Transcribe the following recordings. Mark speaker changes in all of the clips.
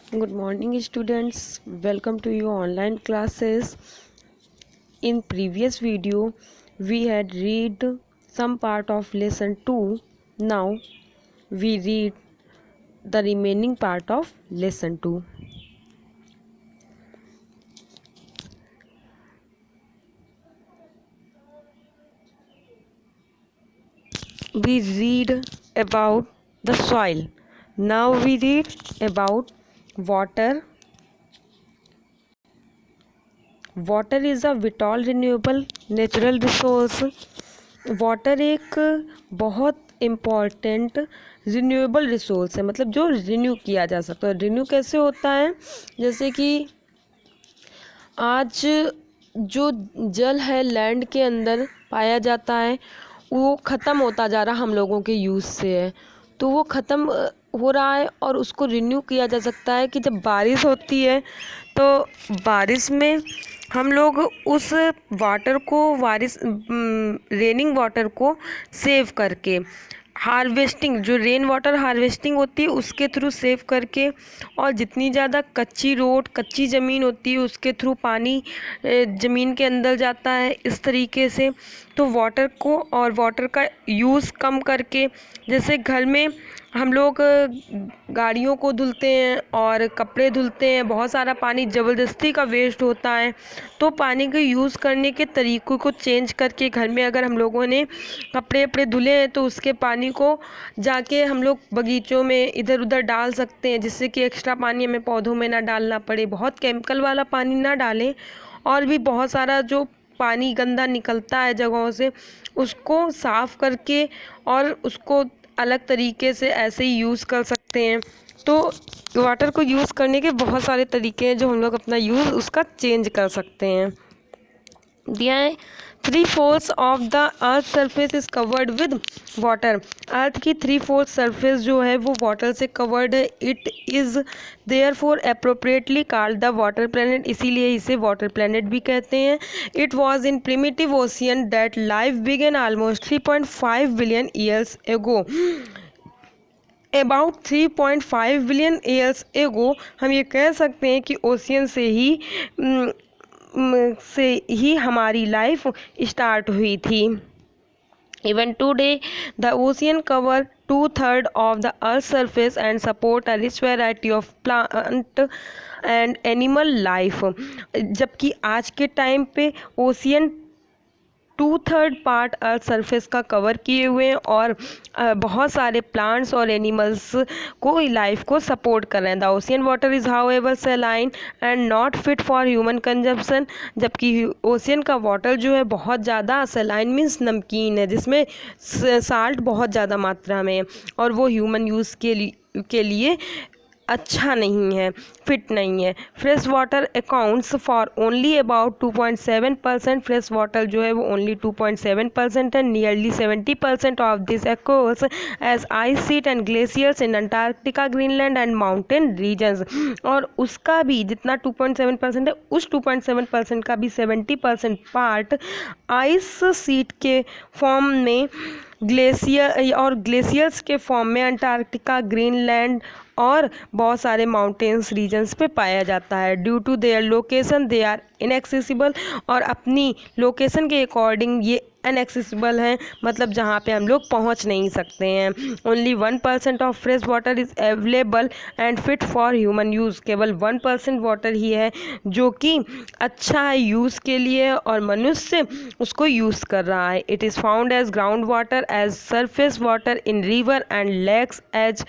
Speaker 1: Good morning, students. Welcome to your online classes. In previous video, we had read some part of lesson 2. Now, we read the remaining part of lesson 2. We read about the soil. Now, we read about water. Water is a whittle renewable natural resource. Water एक बहुत important renewable resource है, मतलब जो renew किया जा सकता है। Renew कैसे होता है? जैसे कि आज जो जल है लैंड के अंदर पाया जाता है वो ख़त्म होता जा रहा हम लोगों के यूज़ से है, तो वो ख़त्म हो रहा है और उसको रिन्यू किया जा सकता है कि जब बारिश होती है तो बारिश में हम लोग उस वाटर को रेनिंग वाटर को सेव करके हार्वेस्टिंग, जो रेन वाटर हार्वेस्टिंग होती है उसके थ्रू सेव करके, और जितनी ज़्यादा कच्ची रोड कच्ची ज़मीन होती है उसके थ्रू पानी ज़मीन के अंदर जाता है इस तरीके से। तो वाटर को और वाटर का यूज़ कम करके, जैसे घर में हम लोग गाड़ियों को धुलते हैं और कपड़े धुलते हैं, बहुत सारा पानी ज़बरदस्ती का वेस्ट होता है। तो पानी के यूज़ करने के तरीक़ों को चेंज करके घर में अगर हम लोगों ने कपड़े धुले हैं तो उसके पानी को जाके हम लोग बगीचों में इधर उधर डाल सकते हैं, जिससे कि एक्स्ट्रा पानी हमें पौधों में ना डालना पड़े, बहुत केमिकल वाला पानी ना डालें। और भी बहुत सारा जो पानी गंदा निकलता है जगहों से उसको साफ़ करके और उसको अलग तरीके से ऐसे ही यूज़ कर सकते हैं। तो वाटर को यूज़ करने के बहुत सारे तरीके हैं जो हम लोग अपना यूज़ उसका चेंज कर सकते हैं। दिया है 3/4 of the earth surface is covered with water. अर्थ की 3/4 सरफेस जो है वो वाटर से कवर्ड है। It is therefore appropriately called the water planet, इसीलिए इसे वाटर प्लैनेट भी कहते हैं। It was in primitive ocean that life began almost 3.5 billion years ago. About 3.5 billion years ago हम ये कह सकते हैं कि ओशियन से ही हमारी लाइफ स्टार्ट हुई थी। Even today, the ocean cover 2/3 of the Earth's surface and support a rich variety of plant and animal life। जबकि आज के टाइम पे ओशियन 2/3 पार्ट अर्थ सरफेस का कवर किए हुए हैं और बहुत सारे प्लांट्स और एनिमल्स को लाइफ को सपोर्ट कर रहे हैं। The ocean water is however saline and not fit for human consumption. जबकि ओशियन का वाटर जो है बहुत ज़्यादा सैलाइन मीन्स नमकीन है, जिसमें साल्ट बहुत ज़्यादा मात्रा में है और वो ह्यूमन यूज़ के लिए अच्छा नहीं है, फिट नहीं है। Fresh water accounts for only about 2.7%। Fresh water जो है वो ओनली 2.7% है। Nearly 70% of this occurs as ice sheet and glaciers in Antarctica, Greenland and mountain regions. और उसका भी जितना 2.7% है उस 2.7% का भी 70% पार्ट आइस शीट के फॉर्म में, ग्लेशियर्स के फॉर्म में अंटार्कटिका, ग्रीनलैंड और बहुत सारे माउंटेन्स रीजन्स पे पाया जाता है। Due to their location they are inaccessible. और अपनी लोकेशन के अकॉर्डिंग ये इनएक्सेसिबल हैं, मतलब जहाँ पे हम लोग पहुँच नहीं सकते हैं। Only 1% of fresh water is available and fit for human use. केवल 1% वाटर ही है जो कि अच्छा है यूज़ के लिए और मनुष्य उसको यूज़ कर रहा है। It is found as ground water, as surface water in river and lakes, as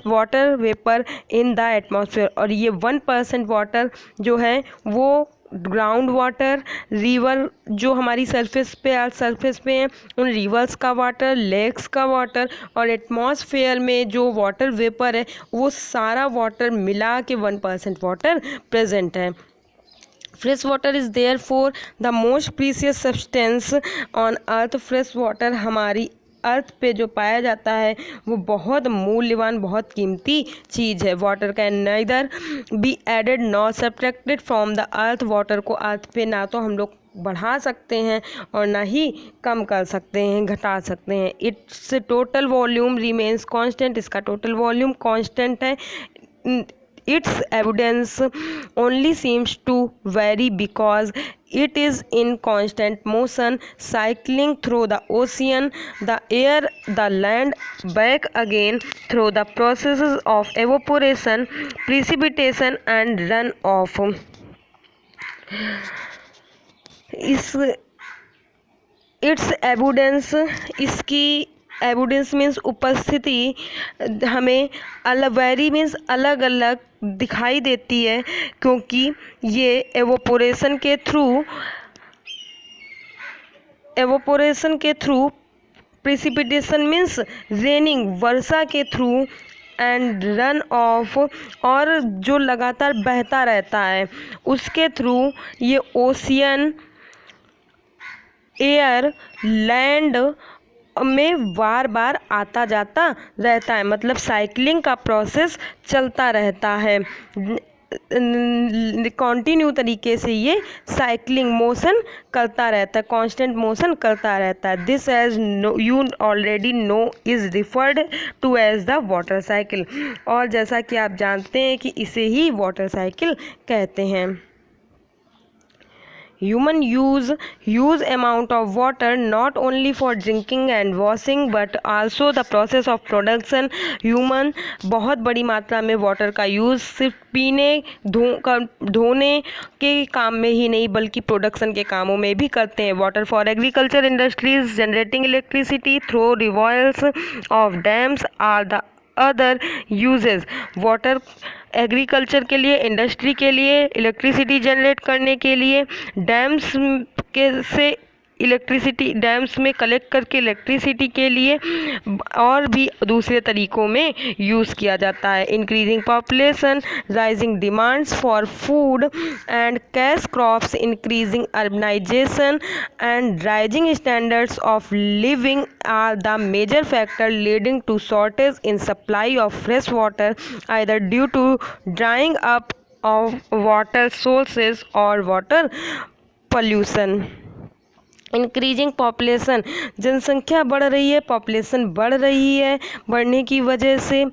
Speaker 1: water vapour in the atmosphere. और ये 1% वाटर जो है वो ग्राउंड वाटर, रिवर जो हमारी सरफेस पे हैं उन रिवर्स का वाटर, लेक्स का वाटर और एटमॉस्फेयर में जो वाटर वेपर है वो सारा वाटर मिला के 1% वाटर प्रेजेंट है। Fresh water is there for the most precious substance on earth. Fresh water हमारी अर्थ पे जो पाया जाता है वो बहुत मूल्यवान, बहुत कीमती चीज़ है। Water can neither be added nor subtracted from the earth. Water को अर्थ पे ना तो हम लोग बढ़ा सकते हैं और ना ही कम कर सकते हैं, घटा सकते हैं। It's total volume remains constant. इसका टोटल वॉल्यूम कांस्टेंट है। its evidence only seems to vary because it is in constant motion, cycling through the ocean, the air, the land, back again through the processes of evaporation, precipitation and runoff. इस it's evidence, इसकी evidence means उपस्थिति हमें very means अलग अलग दिखाई देती है, क्योंकि ये एवोपोरेशन के थ्रू प्रिसिपिटेशन मीन्स रेनिंग वर्षा के थ्रू एंड रन ऑफ और जो लगातार बहता रहता है उसके थ्रू ये ओशियन, एयर, लैंड में बार बार आता जाता रहता है, मतलब साइकिलिंग का प्रोसेस चलता रहता है, कॉन्टिन्यू तरीके से ये साइकिलिंग मोशन करता रहता है, कांस्टेंट मोशन करता रहता है। This as you already know is referred to as the water cycle, और जैसा कि आप जानते हैं कि इसे ही वाटर साइकिल कहते हैं। Human use huge amount of water not only for drinking and washing but also the process of production. Human बहुत बड़ी मात्रा में वाटर का यूज़ सिर्फ पीने धोने के काम में ही नहीं बल्कि प्रोडक्शन के कामों में भी करते हैं। Water for agriculture industries generating electricity through revolves of dams are the other uses. Water agriculture के लिए, इंडस्ट्री के लिए, इलेक्ट्रिसिटी जनरेट करने के लिए, डैम्स के से इलेक्ट्रिसिटी डैम्स में कलेक्ट करके इलेक्ट्रिसिटी के लिए और भी दूसरे तरीक़ों में यूज़ किया जाता है। Increasing population, rising demands for food and cash crops, increasing urbanisation and rising standards of living are the major factor leading to shortage in supply of fresh water either due to drying up of water sources और water pollution. Increasing population, जनसंख्या बढ़ रही है, population बढ़ रही है, बढ़ने की वजह से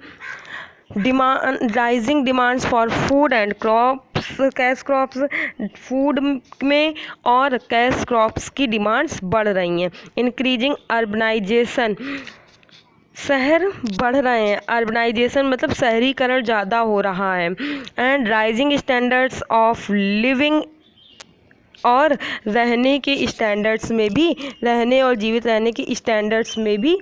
Speaker 1: rising demands for food and crops, cash crops, food में और कैश क्रॉप्स की डिमांड्स बढ़ रही हैं। इंक्रीजिंग अर्बनाइजेशन, शहर बढ़ रहे हैं, अर्बनाइजेशन मतलब शहरीकरण ज़्यादा हो रहा है। And rising standards of living, और रहने के स्टैंडर्ड्स में भी, रहने और जीवित रहने के स्टैंडर्ड्स में भी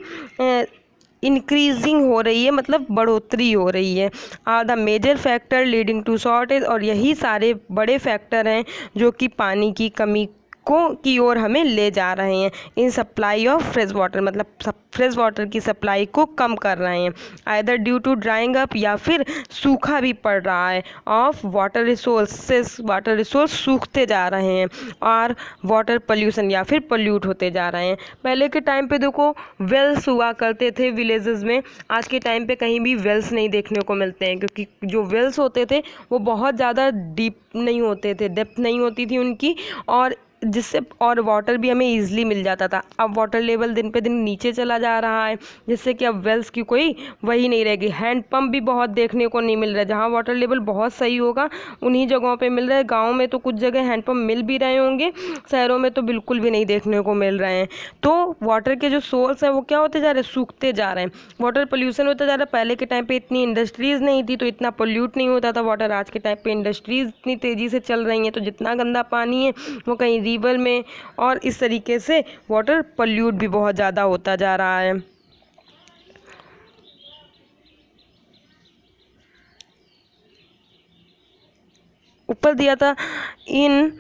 Speaker 1: इंक्रीजिंग हो रही है, मतलब बढ़ोतरी हो रही है। Are the major factor leading to shortage, और यही सारे बड़े फैक्टर हैं जो कि पानी की कमी की ओर हमें ले जा रहे हैं। In supply of fresh water, मतलब फ्रेश वाटर की सप्लाई को कम कर रहे हैं। Either due to drying up, या फिर सूखा भी पड़ रहा है, of water resources, water resource सूखते जा रहे हैं, और वाटर पोल्यूशन, या फिर पोल्यूट होते जा रहे हैं। पहले के टाइम पे देखो वेल्स हुआ करते थे विलेजेस में, आज के टाइम पे कहीं भी वेल्स नहीं देखने को मिलते हैं, क्योंकि जो वेल्स होते थे वो बहुत ज़्यादा डीप नहीं होते थे, डेप्थ नहीं होती थी उनकी, और जिससे और वाटर भी हमें ईजिली मिल जाता था। अब वाटर लेवल दिन पे दिन नीचे चला जा रहा है, जिससे कि अब वेल्स की कोई वही नहीं रहेगी। हैंड पंप भी बहुत देखने को नहीं मिल रहा है, जहाँ वाटर लेवल बहुत सही होगा उन्हीं जगहों पे मिल रहा है। गाँव में तो कुछ जगह हैंड पंप मिल भी रहे होंगे, शहरों में तो बिल्कुल भी नहीं देखने को मिल रहे हैं। तो वाटर के जो सोर्स हैं वो क्या होते जा रहे हैं, सूखते जा रहे हैं, वाटर पोल्यूशन होता जा रहा है। पहले के टाइम पर इतनी इंडस्ट्रीज़ नहीं थी तो इतना पोल्यूट नहीं होता था वाटर। आज के टाइम पर इंडस्ट्रीज़ इतनी तेज़ी से चल रही हैं तो जितना गंदा पानी है वो कहीं रिवर में, और इस तरीके से वाटर पोल्यूट भी बहुत ज़्यादा होता जा रहा है। ऊपर दिया था इन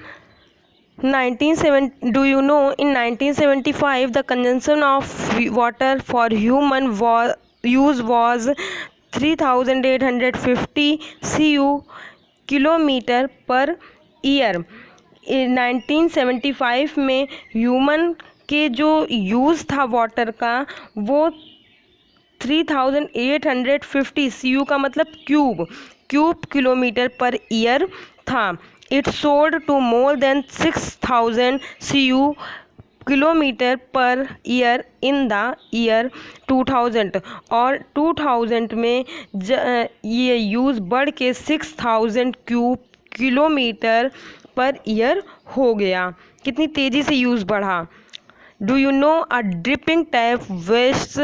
Speaker 1: 1975 the consumption of water for human use was 3850 cu kilometre per year. 1975 में ह्यूमन के जो यूज़ था वाटर का वो 3850 CU का मतलब क्यूब किलोमीटर पर ईयर था। It sold to more than 6000 CU kilometre per year in the year 2000 और 2000 में ये यूज़ बढ़ के 6000 क्यूब किलोमीटर पर ईयर हो गया। कितनी तेज़ी से यूज़ बढ़ा। Do you know a dripping tap wastes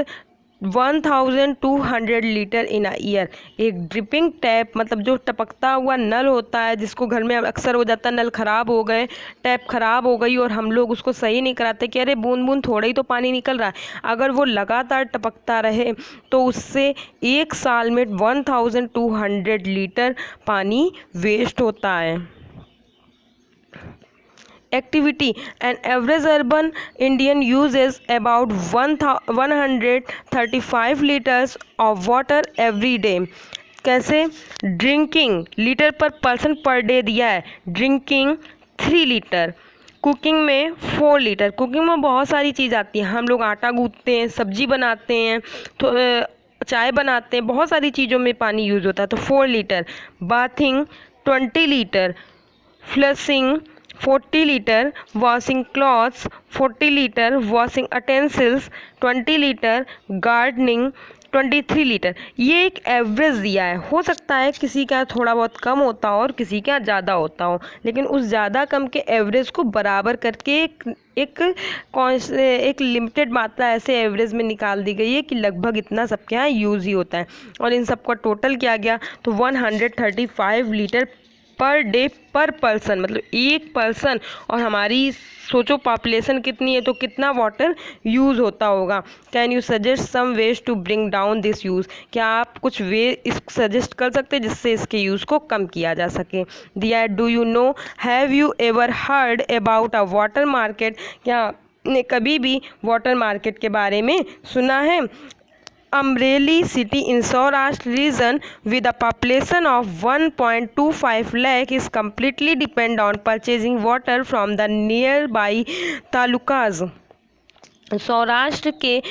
Speaker 1: 1200 litre in a year. एक ड्रिपिंग टैप मतलब जो टपकता हुआ नल होता है, जिसको घर में अक्सर हो जाता है, नल ख़राब हो गए, टैप ख़राब हो गई और हम लोग उसको सही नहीं कराते कि अरे बूंद बूंद थोड़ा ही तो पानी निकल रहा है। अगर वो लगातार टपकता रहे तो उससे एक साल में 1200 लीटर पानी वेस्ट होता है। Activity: an average urban Indian uses about 135 liters of water every day. कैसे? ड्रिंकिंग लीटर पर पर्सन पर डे दिया है, ड्रिंकिंग 3 लीटर, कुकिंग में 4 लीटर। कुकिंग में बहुत सारी चीज़ आती है, हम लोग आटा गूंथते हैं, सब्जी बनाते हैं, तो चाय बनाते हैं, बहुत सारी चीज़ों में पानी यूज़ होता है, तो 4 litre. Bathing 20 litre, flushing 40 litre, washing clothes 40 litre, washing utensils 20 litre, gardening 23 litre. ये एक एवरेज दिया है, हो सकता है किसी का थोड़ा बहुत कम होता हो और किसी का ज़्यादा होता हो, लेकिन उस ज़्यादा कम के एवरेज को बराबर करके एक लिमिटेड मात्रा ऐसे एवरेज में निकाल दी गई है कि लगभग इतना सबके यहाँ यूज़ ही होता है। और इन सबका टोटल किया गया तो 135 लीटर पर डे पर पर्सन, मतलब एक पर्सन, और हमारी सोचो पॉपुलेशन कितनी है तो कितना वाटर यूज़ होता होगा। Can you suggest some ways to bring down this use. क्या आप कुछ वे इस सजेस्ट कर सकते हैं जिससे इसके यूज़ को कम किया जा सके। दिया, do you know, have you ever heard about a water market. क्या आपने कभी भी वाटर मार्केट के बारे में सुना है। Amreli city in Saurashtra region with a population of 1.25 lakh is completely dependent on purchasing water from the nearby talukas. Saurashtra के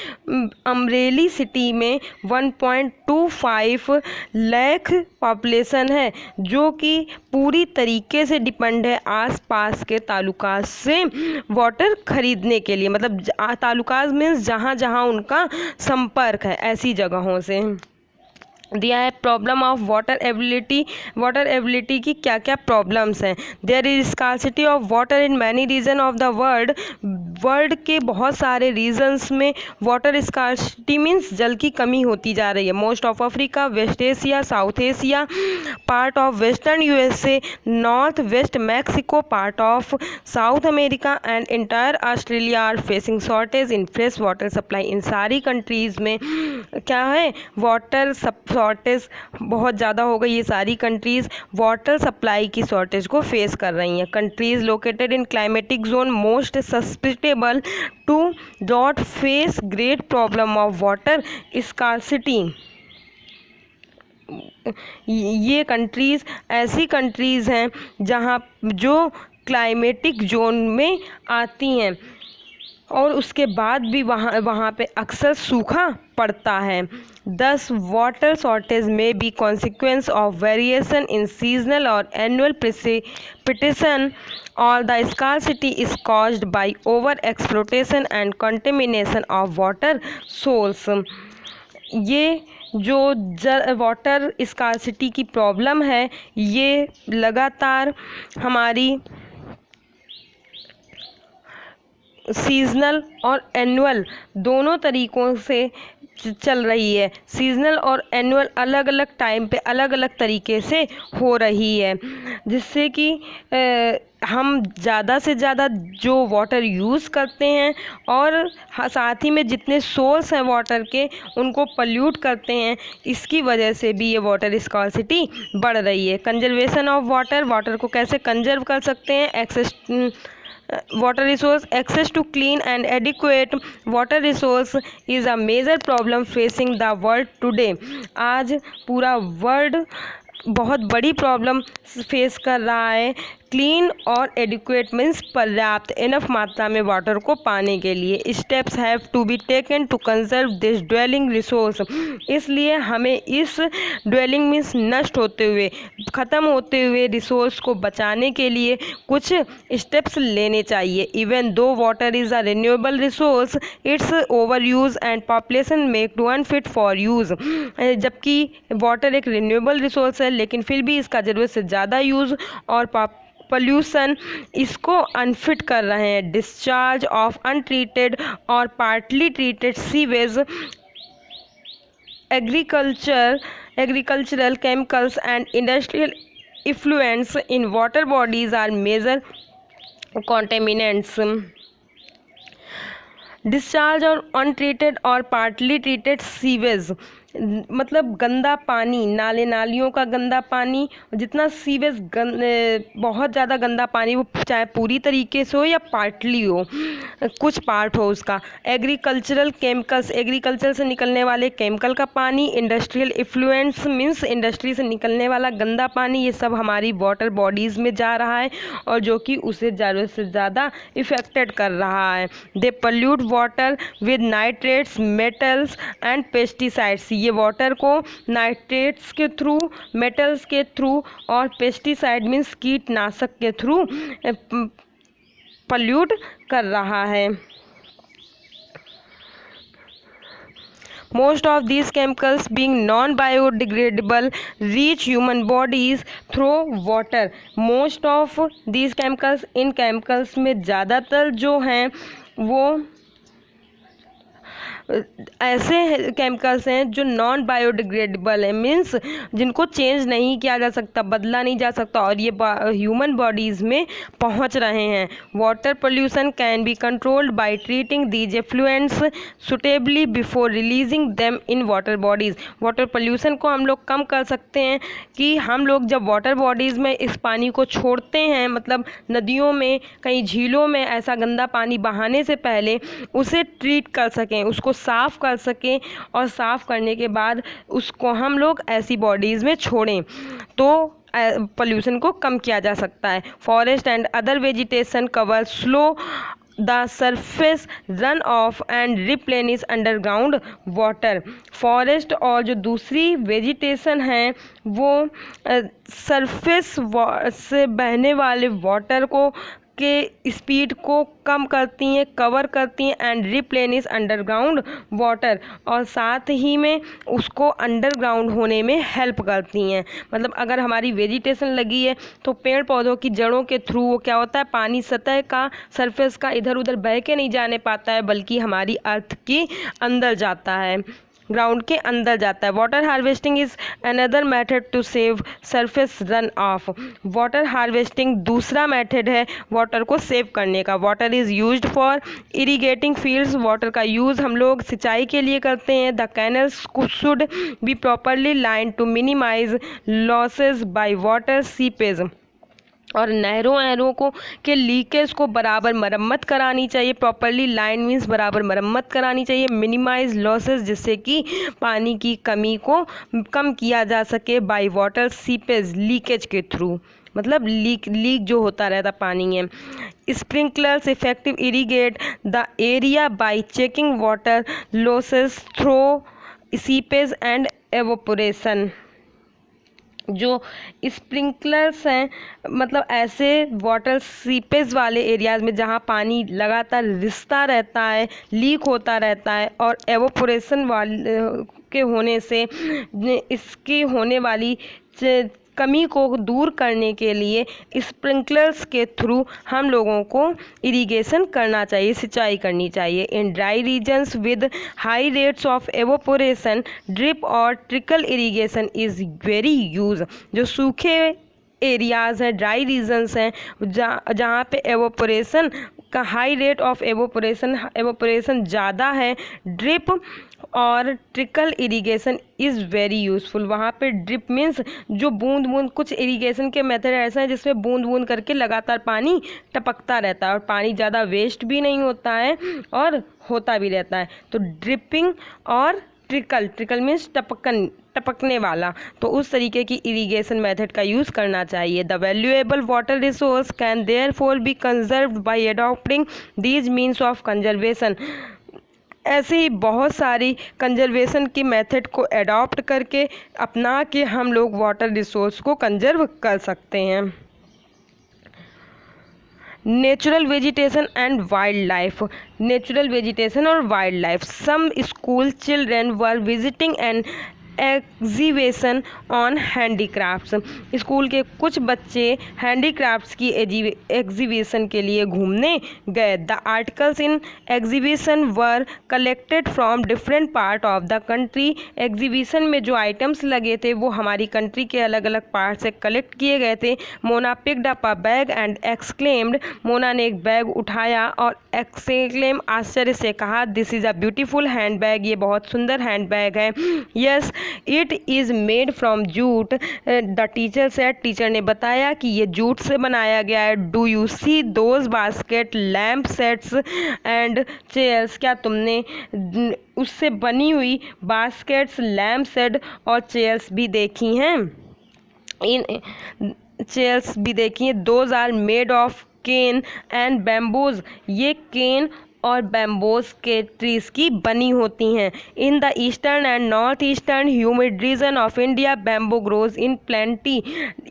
Speaker 1: अमरेली सिटी में 1.25 लाख पॉपुलेशन है जो कि पूरी तरीके से डिपेंड है आसपास के तालुकास से वाटर खरीदने के लिए, मतलब तालुकास मीन्स जहाँ जहाँ उनका संपर्क है ऐसी जगहों से। दिया है problem of water ability. Water ability की क्या क्या प्रॉब्लम्स हैं। There is scarcity of water in many region of the world. World के बहुत सारे रीजन्स में वाटर स्कार्सिटी मीन्स जल की कमी होती जा रही है। Most of Africa, West Asia, South Asia, part of western USA, north west Mexico, part of South America and entire Australia are facing shortage in fresh water supply. इन सारी countries में क्या है, वाटर शॉर्टेज बहुत ज़्यादा हो गई। ये सारी कंट्रीज़ वाटर सप्लाई की शॉर्टेज को फेस कर रही हैं। Countries located in climatic zone most susceptible to dot face great problem of water scarcity. ये कंट्रीज़ ऐसी कंट्रीज़ हैं जहाँ जो क्लाइमेटिक जोन में आती हैं और उसके बाद भी वहाँ पे अक्सर सूखा पड़ता है। Thus water shortage may be consequence of variation in seasonal और एनुअल प्रेसिपिटेशन और the scarcity is caused by over exploitation and contamination of water source. ये जो वाटर स्कार्सिटी की प्रॉब्लम है ये लगातार हमारी सीजनल और एनुअल दोनों तरीक़ों से चल रही है। सीजनल और एनुअल अलग अलग टाइम पे अलग अलग तरीके से हो रही है, जिससे कि हम ज़्यादा से ज़्यादा जो वाटर यूज़ करते हैं और साथ ही में जितने सोर्स हैं वाटर के उनको पल्यूट करते हैं, इसकी वजह से भी ये वाटर स्कार्सिटी बढ़ रही है। कंजर्वेशन ऑफ वाटर, वाटर को कैसे कंजर्व कर सकते हैं। Excess water resource, access to clean and adequate water resource is a major problem facing the world today. आज पूरा वर्ल्ड बहुत बड़ी प्रॉब्लम फेस कर रहा है क्लीन और एडिक्वेट मीन्स पर्याप्त, इनफ मात्रा में वाटर को पाने के लिए। Steps have to be taken to conserve this dwelling resource, इसलिए हमें इस ड्वेलिंग मीन्स नष्ट होते हुए, ख़त्म होते हुए रिसोर्स को बचाने के लिए कुछ स्टेप्स लेने चाहिए। Even though water is a renewable resource, its over use and population make to unfit for use, जबकि वाटर एक रिन्यूएबल रिसोर्स है लेकिन फिर भी इसका ज़रूरत से ज़्यादा यूज़ और पोल्यूशन इसको अनफिट कर रहे हैं। डिस्चार्ज ऑफ अनट्रीटेड और partly treated sewage, agricultural chemicals and industrial effluents in water bodies are major contaminants. Discharge और अनट्रीटेड और पार्टली ट्रीटेड सीवेज मतलब गंदा पानी, नाले नालियों का गंदा पानी, जितना सीवेज बहुत ज़्यादा गंदा पानी, वो चाहे पूरी तरीके से हो या पार्टली हो, कुछ पार्ट हो उसका। एग्रीकल्चरल केमिकल्स, एग्रीकल्चर से निकलने वाले केमिकल का पानी। इंडस्ट्रियल इफ्लुएंस मीन्स इंडस्ट्री से निकलने वाला गंदा पानी, ये सब हमारी वाटर बॉडीज़ में जा रहा है और जो कि उसे ज़रूरत से ज़्यादा इफ़ेक्टेड कर रहा है। They pollute water with nitrates, metals and pesticides, ये वाटर को नाइट्रेट्स के थ्रू, मेटल्स के थ्रू और पेस्टिसाइड मीन्स कीटनाशक के थ्रू पल्यूट कर रहा है। Most of these chemicals being non-biodegradable reach human bodies through water. Most of these chemicals, in chemicals में ज़्यादातर जो हैं वो ऐसे केमिकल्स हैं जो नॉन बायोडिग्रेडेबल है, मीन्स जिनको चेंज नहीं किया जा सकता, बदला नहीं जा सकता और ये ह्यूमन बॉडीज़ में पहुंच रहे हैं। Water pollution can be controlled by treating these effluents suitably before releasing them in water bodies. Water pollution को हम लोग कम कर सकते हैं कि हम लोग जब वाटर बॉडीज़ में इस पानी को छोड़ते हैं, मतलब नदियों में, कहीं झीलों में ऐसा गंदा पानी बहाने से पहले उसे ट्रीट कर सकें, उसको साफ़ कर सकें और साफ़ करने के बाद उसको हम लोग ऐसी बॉडीज़ में छोड़ें तो पोल्यूशन को कम किया जा सकता है। Forest and other vegetation cover slow the surface run of and replenish underground water. Forest और जो दूसरी वेजिटेशन हैं वो सरफेस से बहने वाले वाटर को के स्पीड को कम करती हैं, कवर करती हैं एंड रिप्लेनिश अंडरग्राउंड वाटर, और साथ ही में उसको अंडरग्राउंड होने में हेल्प करती हैं। मतलब अगर हमारी वेजिटेशन लगी है तो पेड़ पौधों की जड़ों के थ्रू वो क्या होता है, पानी सतह का, सरफेस का इधर उधर बह के नहीं जाने पाता है बल्कि हमारी अर्थ के अंदर जाता है, ग्राउंड के अंदर जाता है। Water harvesting is another method to save surface run off. Water harvesting दूसरा मेथड है वाटर को सेव करने का। Water is used for irrigating fields, water का यूज़ हम लोग सिंचाई के लिए करते हैं। The canals should be properly line to minimise losses by water seepage, और नहरों को के लीकेज को बराबर मरम्मत करानी चाहिए। प्रॉपरली लाइन मीन्स बराबर मरम्मत करानी चाहिए। मिनिमाइज लॉसेस, जिससे कि पानी की कमी को कम किया जा सके बाय वाटर सीपेज, लीकेज के थ्रू, मतलब लीक जो होता रहता पानी में। Sprinklers effective irrigate the area bye checking water losses through seepage and evaporation. जो स्प्रिंकलर्स हैं मतलब ऐसे वाटर सीपेज वाले एरियाज़ में जहाँ पानी लगातार रिसता रहता है, लीक होता रहता है, और एवोपोरेशन वाले के होने से इसकी होने वाली कमी को दूर करने के लिए स्प्रिंकलर्स के थ्रू हम लोगों को इरिगेशन करना चाहिए, सिंचाई करनी चाहिए। In dry regions with high rates of evaporation drip और trickle irrigation is very use. जो सूखे एरियाज़ हैं, ड्राई रीजन्स हैं, जहाँ पे एवोपोरेशन का हाई रेट ऑफ एवोपोरेशन ज़्यादा है, ड्रिप और trickle irrigation is very useful. वहाँ पे ड्रिप मीन्स जो बूंद बूंद, कुछ इरिगेशन के मेथड ऐसे हैं जिसमें बूंद बूंद करके लगातार पानी टपकता रहता है और पानी ज़्यादा वेस्ट भी नहीं होता है और होता भी रहता है। तो ड्रिपिंग और ट्रिकल मीन्स टपकन, टपकने वाला, तो उस तरीके की इरिगेशन मेथड का यूज़ करना चाहिए। The valuable water resource can therefore be conserved by adopting these means of conservation. ऐसे ही बहुत सारी कंजर्वेशन की मेथड को अडॉप्ट करके अपना के हम लोग वाटर रिसोर्स को कंजर्व कर सकते हैं। Natural vegetation and wild life. Natural vegetation और wild life. Some school children were visiting an exhibition on handicrafts. School के कुछ बच्चे हैंडीक्राफ्ट्स की एग्जीबिशन के लिए घूमने गए। The articles in exhibition were collected from different part of the country. Exhibition में जो आइटम्स लगे थे वो हमारी कंट्री के अलग अलग पार्ट से कलेक्ट किए गए थे। Mona picked up a bag and exclaimed. Mona ने एक बैग उठाया और एक्सक्लेम आश्चर्य से कहा, this is a beautiful hand bag. ये बहुत सुंदर हैंड बैग है। Yes it is made from jute, the teacher said. Teacher ने बताया कि ये जूट से बनाया गया है। Do you see those basket lamp sets and chairs. क्या तुमने उससे बनी हुई बास्केट्स, लैम्प सेट और चेयर्स भी देखी हैं? इन चेयर्स भी देखी हैं। Those are made of cane and bamboos. ये केन और बैम्बोस के ट्रीज की बनी होती हैं। In the eastern and north eastern humid region of India bamboo grows in plenty.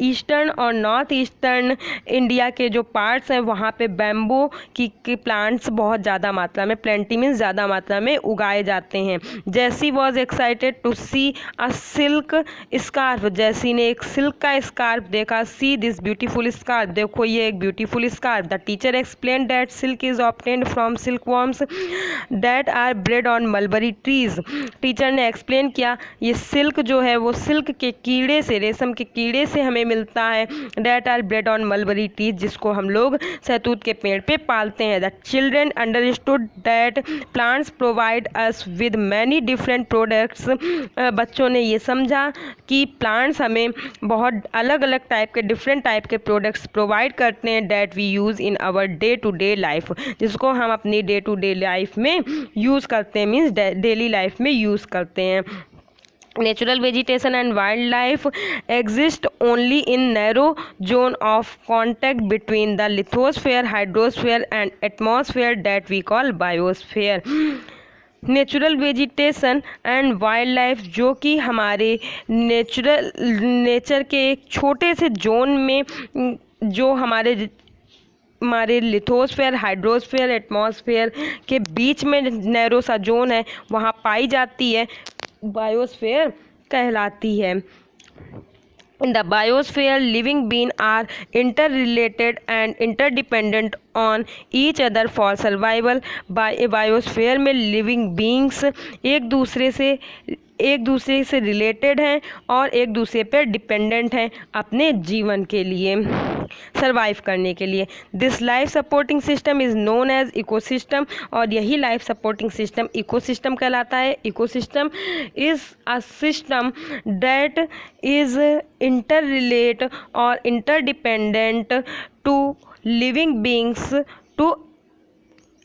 Speaker 1: Eastern और नॉर्थ ईस्टर्न इंडिया के जो पार्ट्स हैं वहाँ पे बैम्बो की प्लांट्स बहुत ज़्यादा मात्रा में, प्लेंटी मीन्स ज़्यादा मात्रा में उगाए जाते हैं। Jessie was excited to see a silk scarf. Jessie ने एक सिल्क का स्कार्फ देखा। See this beautiful scarf. देखो ये एक beautiful scarf. The teacher explain that silk is obtained from silk worms that are bred on mulberry trees। Teacher ने explain किया ये सिल्क जो है वो सिल्क के कीड़े से, रेशम के कीड़े से हमें मिलता है। that are bred on mulberry trees, जिसको हम लोग सहतूत के पेड़ पे पालते हैं। the children understood that plants provide us with many different products। बच्चों ने ये समझा कि प्लांट्स हमें बहुत अलग अलग टाइप के, डिफरेंट टाइप के प्रोडक्ट्स प्रोवाइड करते हैं। that we use in our day to day life, जिसको हम अपनी डे टू डे लाइफ में यूज़ करते हैं, मीन्स डेली लाइफ में यूज़ करते हैं। Natural vegetation and wildlife exist only in narrow zone of contact between the lithosphere, hydrosphere and atmosphere that we call biosphere। Natural vegetation and wild life जो कि हमारे nature के एक छोटे से जोन में, जो हमारे लिथोस्फेयर, हाइड्रोस्फेयर, एटमॉस्फेयर के बीच में नैरो सा जोन है, वहाँ पाई जाती है, बायोस्फेयर कहलाती है। In the biosphere, living beings are interrelated and interdependent on each other for survival। Biosphere में लिविंग बींग्स एक दूसरे से रिलेटेड हैं और एक दूसरे पर डिपेंडेंट हैं अपने जीवन के लिए, सर्वाइव करने के लिए। This life supporting system is known as ecosystem. और यही लाइफ सपोर्टिंग सिस्टम इकोसिस्टम कहलाता है। Ecosystem is a system that is inter relate और interdependent to living beings to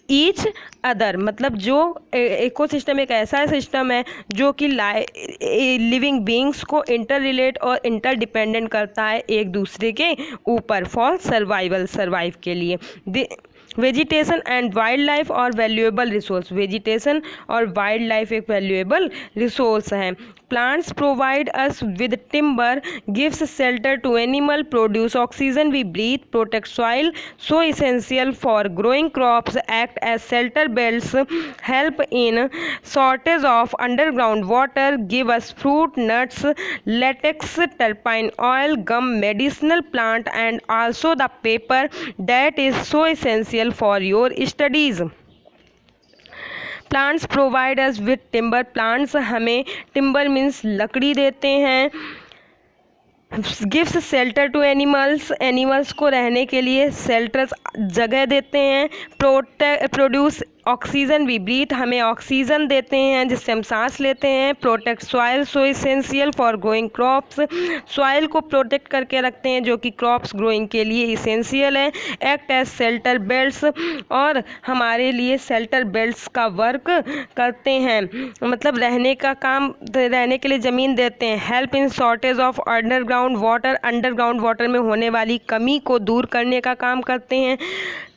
Speaker 1: each other. मतलब जो इकोसिस्टम एक ऐसा सिस्टम है जो कि लिविंग बींग्स को इंटर रिलेट और इंटर डिपेंडेंट करता है एक दूसरे के ऊपर फॉर सर्वाइव के लिए। वेजिटेशन एंड वाइल्ड लाइफ और वैल्यूएबल रिसोर्स। वेजिटेशन और वाइल्ड लाइफ एक वैल्यूएबल रिसोर्स हैं। Plants provide us with timber, gives shelter to animal, produce oxygen we breathe, protect soil so essential for growing crops, act as shelter belts, help in shortage of underground water, give us fruit, nuts, latex, turpine oil, gum, medicinal plant and also the paper that is so essential for your studies। Plants provide us with timber. Plants हमें timber means लकड़ी देते हैं। Gives shelter to animals, animals को रहने के लिए shelters जगह देते हैं। प्रोड्यूस ऑक्सीजन वी ब्रीथ, हमें ऑक्सीजन देते हैं जिससे हम सांस लेते हैं। Protect soil so essential for growing crops, soil को प्रोटेक्ट करके रखते हैं जो कि क्रॉप्स ग्रोइंग के लिए इसेंशियल है। एक्ट एज शेल्टर बेल्ट्स, और हमारे लिए शेल्टर बेल्ट्स का वर्क करते हैं, मतलब रहने का काम, रहने के लिए ज़मीन देते हैं। Help in shortage of underground water, underground water में होने वाली कमी को दूर करने का काम करते हैं।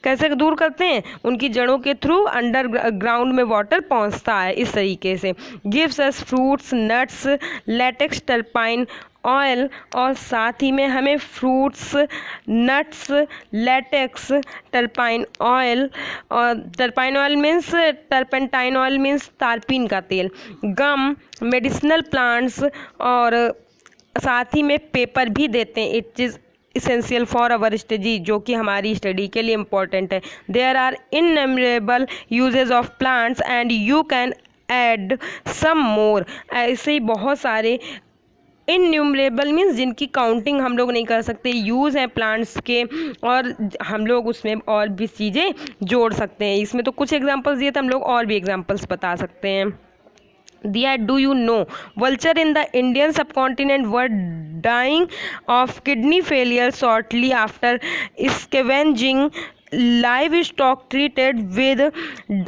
Speaker 1: कैसे दूर करते हैं? उनकी जड़ों के थ्रू अंडरग्राउंड में वाटर पहुंचता है इस तरीके से। Gives us fruits nuts latex turpine oil, और साथ ही में हमें fruits nuts latex turpine oil, और turpine oil means turpentine oil means तारपीन का तेल, गम मेडिसिनल प्लांट्स, और साथ ही में पेपर भी देते हैं। It is essential for our study, जो कि हमारी स्टडी के लिए इम्पोर्टेंट है। There are innumerable usages of plants and you can add some more, ऐसे ही बहुत सारे इनन्यूमरेबल मीन्स जिनकी काउंटिंग हम लोग नहीं कर सकते यूज़ हैं प्लांट्स के, और हम लोग उसमें और भी चीज़ें जोड़ सकते हैं। इसमें तो कुछ एग्जांपल्स दिए थे, हम लोग और भी एग्जांपल्स बता सकते हैं। दिया, do you know vulture in the Indian subcontinent were dying of kidney failure shortly after scavenging livestock treated with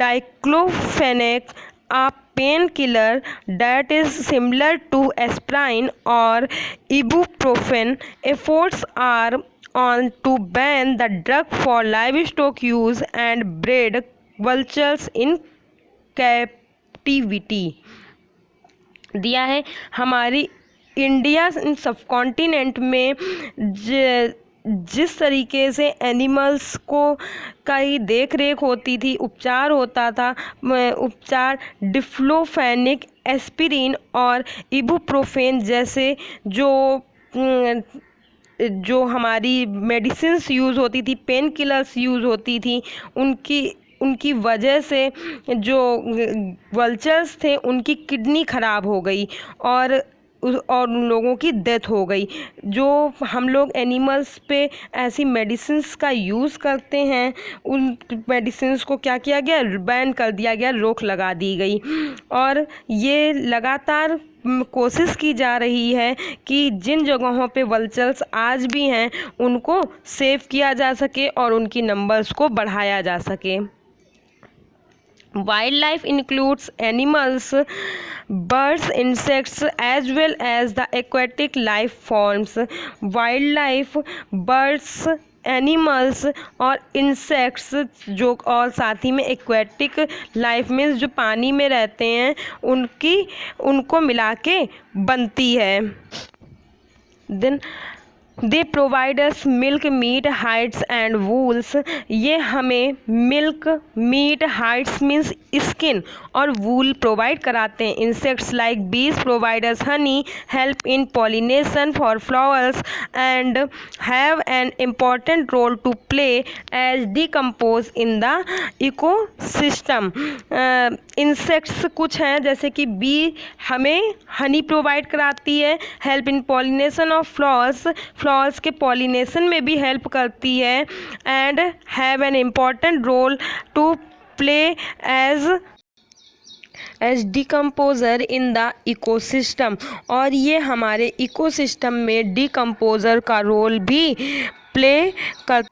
Speaker 1: diclofenac, a painkiller that is similar to aspirin or ibuprofen. Efforts are on to ban the drug for livestock use and bred vultures in captivity. दिया है, हमारी India सब continent में जिस तरीके से animals को का ही देख रेख होती थी, उपचार होता था, उपचार डिफ्लोफेनिक, एस्पिरिन और इबुप्रोफेन जैसे जो हमारी मेडिसिन्स यूज़ होती थी, पेन किलर्स यूज़ होती थी, उनकी वजह से जो वल्चर्स थे उनकी किडनी ख़राब हो गई और उन लोगों की डेथ हो गई। जो हम लोग एनिमल्स पे ऐसी मेडिसिन्स का यूज़ करते हैं, उन मेडिसिन्स को क्या किया गया? बैन कर दिया गया, रोक लगा दी गई। और ये लगातार कोशिश की जा रही है कि जिन जगहों पे वल्चर्स आज भी हैं उनको सेव किया जा सके और उनकी नंबर्स को बढ़ाया जा सके। Wildlife includes animals, birds, insects as well as the aquatic life forms. Wildlife, birds, animals और इंसेक्ट्स जो, और साथ ही में एक्वेटिक लाइफ मीन्स जो पानी में रहते हैं उनको मिला के बनती है। Then they provide us milk meat hides and wools, ये हमें milk meat hides means skin और वूल प्रोवाइड कराते हैं। Insects like bees provide us honey, help in pollination for flowers and have an important role to play as decompose in the ecosystem. Insects कुछ हैं जैसे कि B हमें Honey provide कराती है, help in pollination of flowers के pollination में भी हेल्प करती है, and have an important role to play as decomposer in the ecosystem, और ये हमारे इकोसिस्टम में डिकम्पोज़र का रोल भी प्ले कर।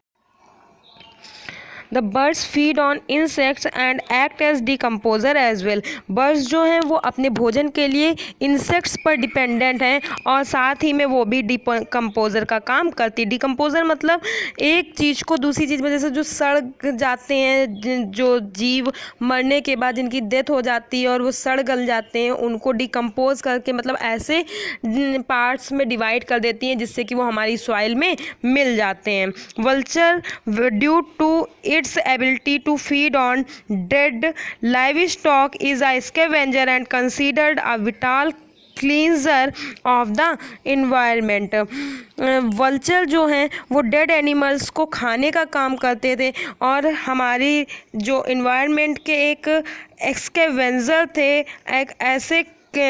Speaker 1: The birds feed on insects and act as decomposer as well, birds जो हैं वो अपने भोजन के लिए इंसेक्ट्स पर डिपेंडेंट हैं और साथ ही में वो भी डिकम्पोज़र का काम करती है। डिकम्पोज़र मतलब एक चीज़ को दूसरी चीज़ में, जैसे जो सड़ जाते हैं, जो जीव मरने के बाद जिनकी डेथ हो जाती है और वो सड़ गल जाते हैं, उनको डिकम्पोज करके मतलब ऐसे पार्ट्स में डिवाइड कर देती हैं जिससे कि वो हमारी सॉइल में मिल जाते हैं। Vulture due to its ability to feed on dead livestock is a scavenger and considered a vital cleanser of the environment. Vulture जो हैं वो डेड एनिमल्स को खाने का काम करते थे और हमारी जो इन्वायरमेंट के एक एक्सकेवेंजर थे, एक ऐसे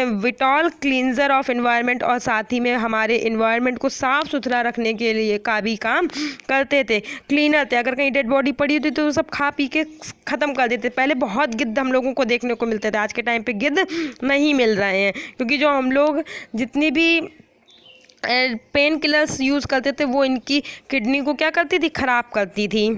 Speaker 1: विटॉल क्लींजर ऑफ एनवायरनमेंट, और साथ ही में हमारे एनवायरनमेंट को साफ़ सुथरा रखने के लिए का भी काम करते थे। क्लीनर थे, अगर कहीं डेड बॉडी पड़ी होती तो वो सब खा पी के ख़त्म कर देते। पहले बहुत गिद्ध हम लोगों को देखने को मिलते थे, आज के टाइम पे गिद्ध नहीं मिल रहे हैं, क्योंकि जो हम लोग जितनी भी पेन किलर्स यूज़ करते थे वो इनकी किडनी को क्या करती थी, ख़राब करती थी।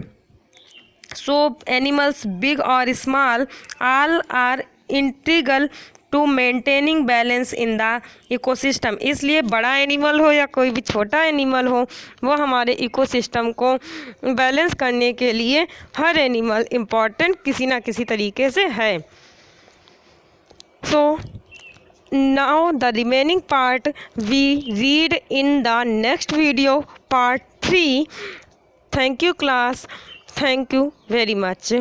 Speaker 1: So animals big or small all are integral to maintaining balance in the ecosystem। इसलिए बड़ा एनिमल हो या कोई भी छोटा एनिमल हो, वो हमारे इकोसिस्टम को बैलेंस करने के लिए हर एनिमल इम्पॉर्टेंट किसी ना किसी तरीके से है। So now the remaining part we read in the next video, part 3। Thank you class, thank you very much।